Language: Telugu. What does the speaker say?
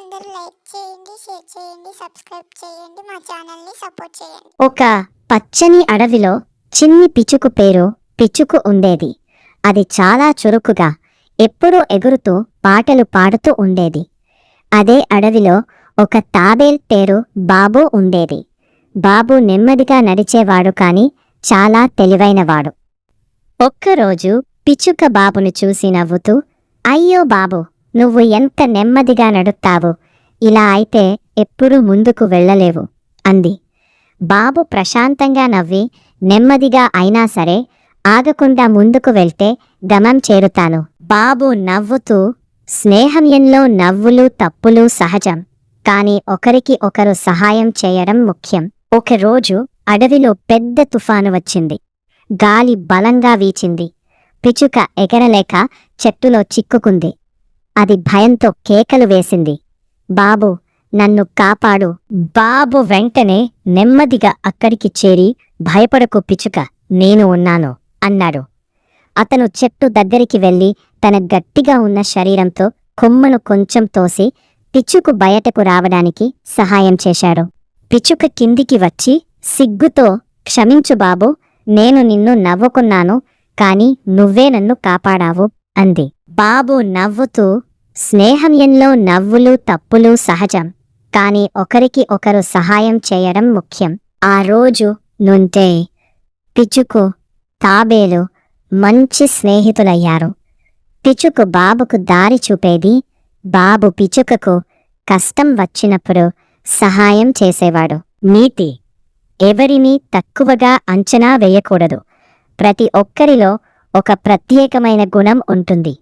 అందరూ లైక్ చేయండి, షేర్ చేయండి, సబ్స్క్రైబ్ చేయండి, మా ఛానల్ని సపోర్ట్ చేయండి. ఒక పచ్చని అడవిలో చిన్ని పిచుకు పేరు పిచుకు ఉండేది. అది చాలా చురుకుగా ఎప్పుడూ ఎగురుతూ పాటలు పాడుతూ ఉండేది. అదే అడవిలో ఒక తాబేల్ పేరు బాబు ఉండేది. బాబు నెమ్మదిగా నడిచేవాడు కాని చాలా తెలివైనవాడు. ఒక్కరోజు పిచుక బాబును చూసి నవ్వుతూ, "అయ్యో బాబు, నువ్వు ఎంత నెమ్మదిగా నడుస్తావు, ఇలా అయితే ఎప్పుడూ ముందుకు వెళ్ళలేవు" అంది. బాబు ప్రశాంతంగా నవ్వి, "నెమ్మదిగా అయినా సరే ఆగకుండా ముందుకు వెళ్తే గమం చేరుతాను." బాబు నవ్వుతూ, "స్నేహంలో నవ్వులు తప్పులు సహజం, కాని ఒకరికి ఒకరు సహాయం చేయడం ముఖ్యం." ఒకరోజు అడవిలో పెద్ద తుఫాను వచ్చింది. గాలి బలంగా వీచింది. పిచుక ఎగరలేక చెట్టులో చిక్కుకుంది. అది భయంతో కేకలు వేసింది, "బాబు, నన్ను కాపాడు." బాబు వెంటనే నెమ్మదిగా అక్కడికి చేరి, "భయపడకు పిచుక, నేను ఉన్నాను" అన్నాడు. అతను చెట్టు దగ్గరికి వెళ్లి తన గట్టిగా ఉన్న శరీరంతో కొమ్మను కొంచెం తోసి పిచుకు బయటకు రావడానికి సహాయం చేశాడు. పిచుక కిందికి వచ్చి సిగ్గుతో, "క్షమించు బాబు, నేను నిన్ను నవ్వుకున్నాను, కాని నువ్వే నన్ను కాపాడావు" అంది. బాబు నవ్వుతూ, "స్నేహంలో నవ్వులు తప్పులు సహజం, కాని ఒకరికి ఒకరు సహాయం చేయడం ముఖ్యం." ఆ రోజు నుండే పిచుకు, తాబేలు మంచి స్నేహితులయ్యారు. పిచుకు బాబుకు దారి చూపేది. బాబు పిచుకకు కష్టం వచ్చినప్పుడు సహాయం చేసేవాడు. నీతి: ఎవరినీ తక్కువగా అంచనా వేయకూడదు. ప్రతి ఒక్కరిలో ఒక ప్రత్యేకమైన గుణం ఉంటుంది.